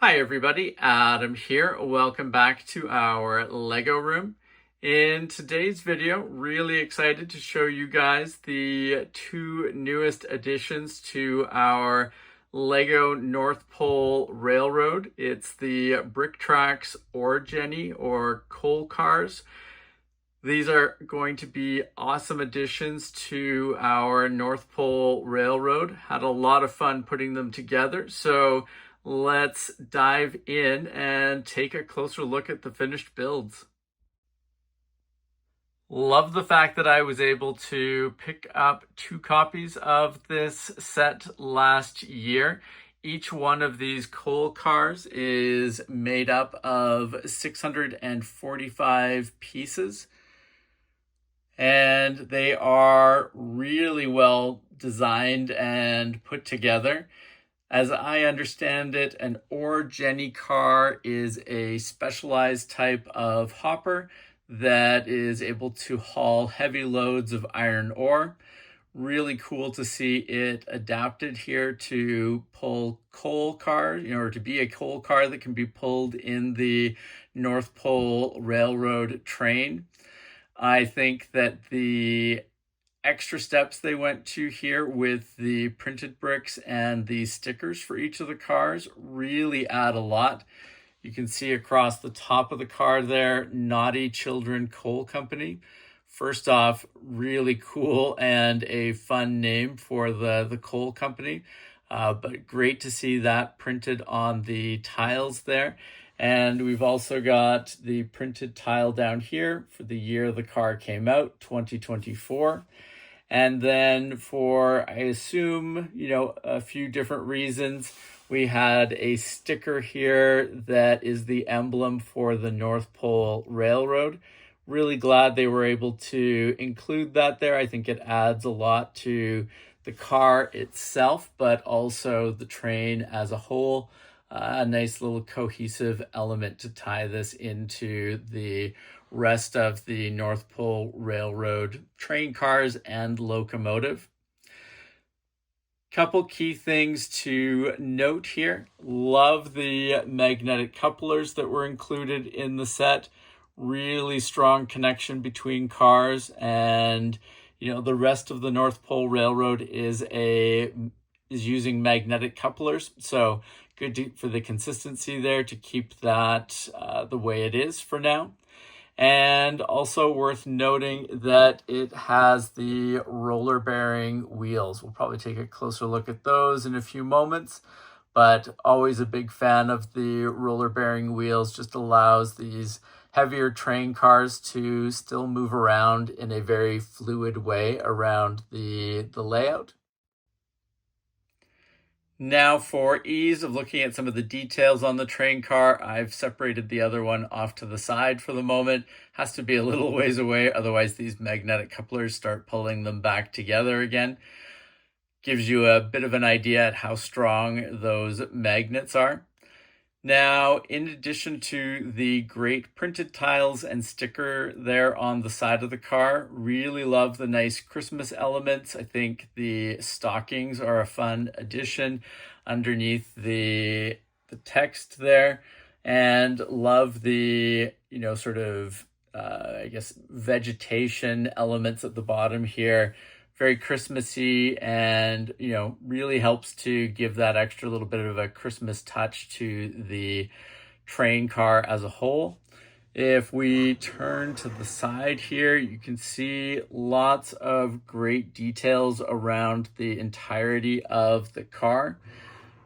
Hi everybody, Adam here. Welcome back to our Lego room. In today's video, really excited to show you guys the two newest additions to our Lego North Pole Railroad. It's the BrickTracks Origeny or coal cars. These are going to be awesome additions to our North Pole Railroad. Had a lot of fun putting them together. So let's dive in and take a closer look at the finished builds. Love the fact that I was able to pick up 2 copies of this set last year. Each one of these coal cars is made up of 645 pieces. And they are really well designed and put together. As I understand it, an Origeny car is a specialized type of hopper that is able to haul heavy loads of iron ore. Really cool to see it adapted here to pull coal cars, or to be a coal car that can be pulled in the North Pole Railroad train. I think that the extra steps they went to here with the printed bricks and the stickers for each of the cars really add a lot. You can see across the top of the car there, Naughty Children Coal Company. First off, really cool and a fun name for the coal company, but great to see that printed on the tiles there. And we've also got the printed tile down here for the year the car came out, 2024. And then for, I assume, a few different reasons, we had a sticker here that is the emblem for the North Pole Railroad. Really glad they were able to include that there. I think it adds a lot to the car itself, but also the train as a whole. A nice little cohesive element to tie this into the rest of the North Pole Railroad train cars and locomotive. Couple key things to note here. Love the magnetic couplers that were included in the set. Really strong connection between cars, and the rest of the North Pole Railroad is using magnetic couplers, so good for the consistency there to keep that the way it is for now. And also worth noting that it has the roller bearing wheels. We'll probably take a closer look at those in a few moments, but always a big fan of the roller bearing wheels. Just allows these heavier train cars to still move around in a very fluid way around the layout. Now, for ease of looking at some of the details on the train car, I've separated the other one off to the side for the moment. Has to be a little ways away, otherwise these magnetic couplers start pulling them back together again. Gives you a bit of an idea at how strong those magnets are. Now, in addition to the great printed tiles and sticker there on the side of the car, really love the nice Christmas elements. I think the stockings are a fun addition underneath the text there, and love the, I guess, vegetation elements at the bottom here. Very Christmassy, and really helps to give that extra little bit of a Christmas touch to the train car as a whole. If we turn to the side here, you can see lots of great details around the entirety of the car.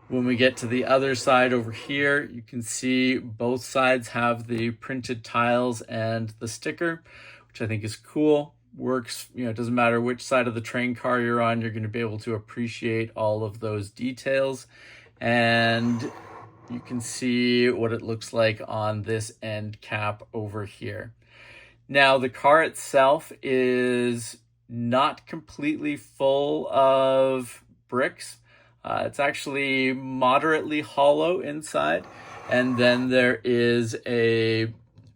When we get to the other side over here, you can see both sides have the printed tiles and the sticker, which I think is cool. Works, it doesn't matter which side of the train car you're on, you're going to be able to appreciate all of those details. And you can see what it looks like on this end cap over here. Now, the car itself is not completely full of bricks. It's actually moderately hollow inside. And then there is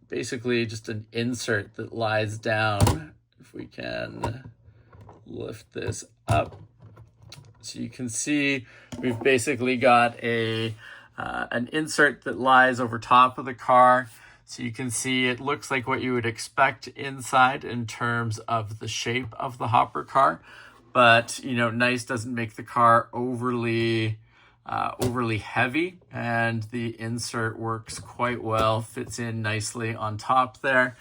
basically just an insert that lies down. If we can lift this up, so you can see we've basically got a an insert that lies over top of the car. So you can see it looks like what you would expect inside in terms of the shape of the hopper car. But, nice, doesn't make the car overly heavy, and the insert works quite well, fits in nicely on top there.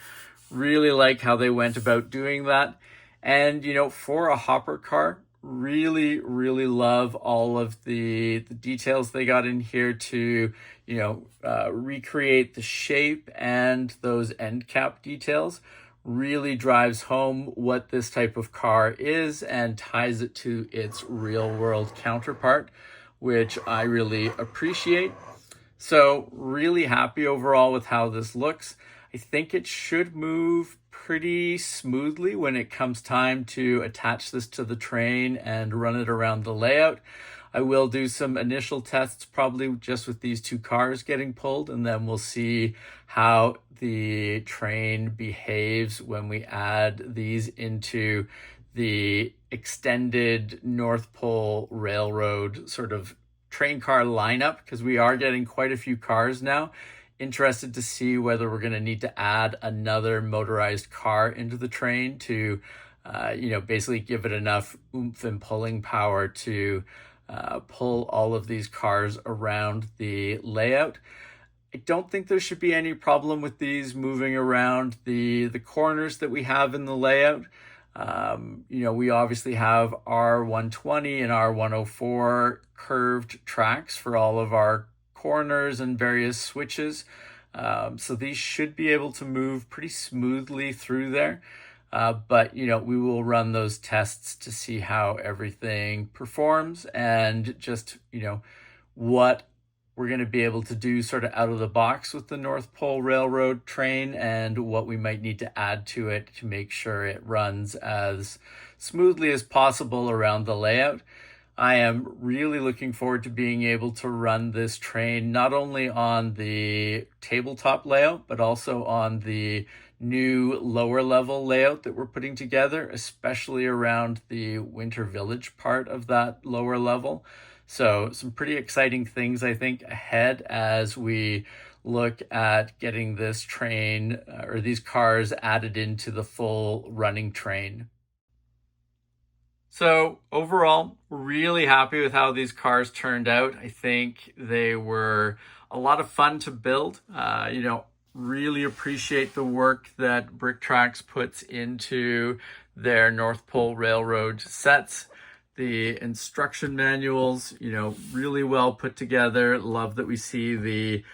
Really like how they went about doing that. And, for a hopper car, really, really love all of the details they got in here to, recreate the shape and those end cap details. Really drives home what this type of car is and ties it to its real world counterpart, which I really appreciate. So really happy overall with how this looks. I think it should move pretty smoothly when it comes time to attach this to the train and run it around the layout. I will do some initial tests probably just with these two cars getting pulled, and then we'll see how the train behaves when we add these into the extended North Pole Railroad sort of train car lineup, because we are getting quite a few cars now. Interested to see whether we're going to need to add another motorized car into the train to, basically give it enough oomph and pulling power to pull all of these cars around the layout. I don't think there should be any problem with these moving around the corners that we have in the layout. We obviously have our 120 and our 104 curved tracks for all of our corners and various switches. So these should be able to move pretty smoothly through there. But, we will run those tests to see how everything performs and just, what we're going to be able to do sort of out of the box with the North Pole Railroad train and what we might need to add to it to make sure it runs as smoothly as possible around the layout. I am really looking forward to being able to run this train not only on the tabletop layout, but also on the new lower level layout that we're putting together, especially around the Winter Village part of that lower level. So some pretty exciting things, I think, ahead as we look at getting this train or these cars added into the full running train. So overall, really happy with how these cars turned out. I think they were a lot of fun to build. Really appreciate the work that BrickTracks puts into their North Pole Railroad sets. The instruction manuals, really well put together. Love that we see the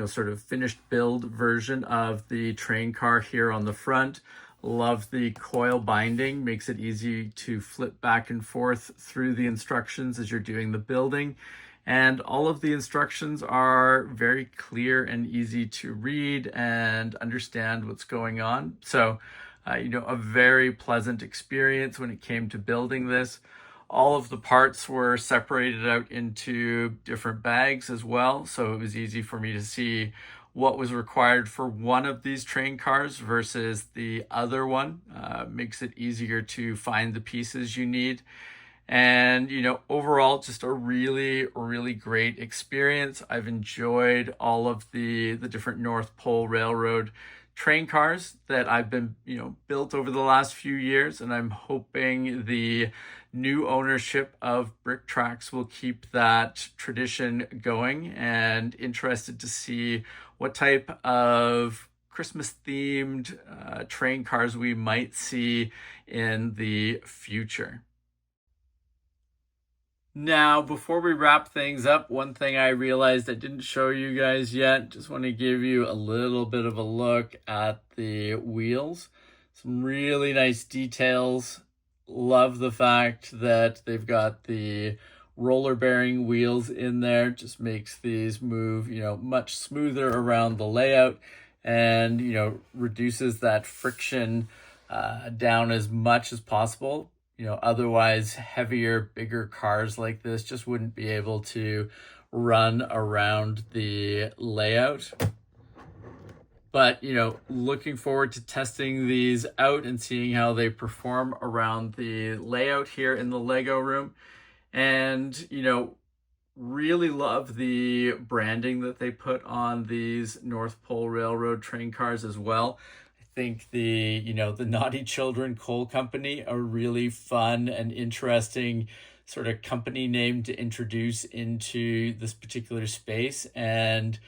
sort of finished build version of the train car here on the front. Love the coil binding, makes it easy to flip back and forth through the instructions as you're doing the building. And all of the instructions are very clear and easy to read and understand what's going on. So, a very pleasant experience when it came to building this. All of the parts were separated out into different bags as well. So it was easy for me to see what was required for one of these train cars versus the other one. Makes it easier to find the pieces you need. And, overall, just a really, really great experience. I've enjoyed all of the different North Pole Railroad train cars that I've been, built over the last few years. And I'm hoping the new ownership of BrickTracks will keep that tradition going, and interested to see what type of Christmas themed train cars we might see in the future. Now, before we wrap things up, one thing I realized I didn't show you guys yet, just want to give you a little bit of a look at the wheels. Some really nice details. Love the fact that they've got the roller bearing wheels in there. Just makes these move, much smoother around the layout, and, reduces that friction down as much as possible. Otherwise heavier, bigger cars like this just wouldn't be able to run around the layout. But, looking forward to testing these out and seeing how they perform around the layout here in the Lego room. And, Really love the branding that they put on these North Pole Railroad train cars as well. I think the Naughty Children Coal Company, a really fun and interesting sort of company name to introduce into this particular space. And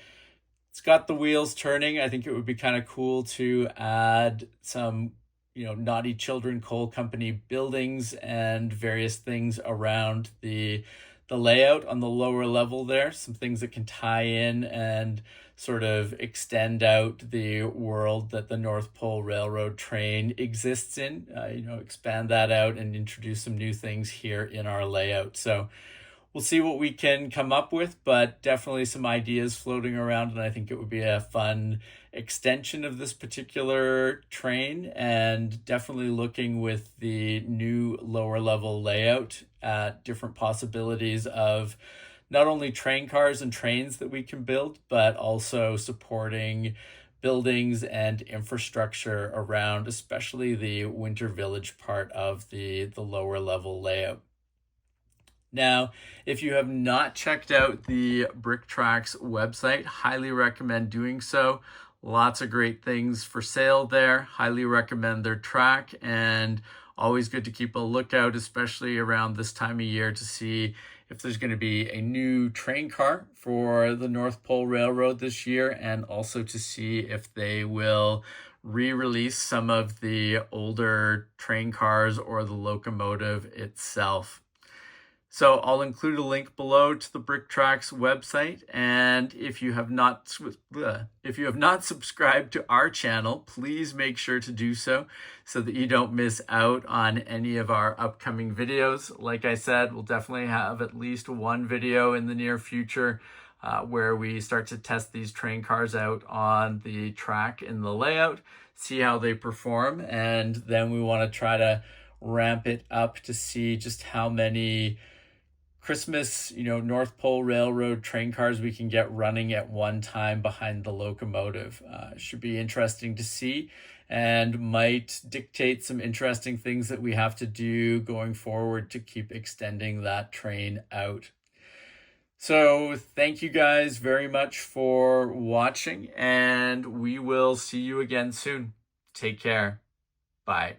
it's got the wheels turning. I think it would be kind of cool to add some, Naughty Children Coal Company buildings and various things around the layout on the lower level there. Some things that can tie in and sort of extend out the world that the North Pole Railroad train exists in. Expand that out and introduce some new things here in our layout. So we'll see what we can come up with, but definitely some ideas floating around, and I think it would be a fun extension of this particular train, and definitely looking with the new lower level layout at different possibilities of not only train cars and trains that we can build, but also supporting buildings and infrastructure around, especially the Winter Village part of the lower level layout. Now, if you have not checked out the BrickTracks website, highly recommend doing so. Lots of great things for sale there. Highly recommend their track, and always good to keep a lookout, especially around this time of year, to see if there's going to be a new train car for the North Pole Railroad this year, and also to see if they will re-release some of the older train cars or the locomotive itself. So I'll include a link below to the BrickTracks website, and if you have not subscribed to our channel, please make sure to do so that you don't miss out on any of our upcoming videos. Like I said, we'll definitely have at least one video in the near future where we start to test these train cars out on the track in the layout, see how they perform, and then we want to try to ramp it up to see just how many Christmas, North Pole Railroad train cars we can get running at one time behind the locomotive. Should be interesting to see, and might dictate some interesting things that we have to do going forward to keep extending that train out. So thank you guys very much for watching, and we will see you again soon. Take care. Bye.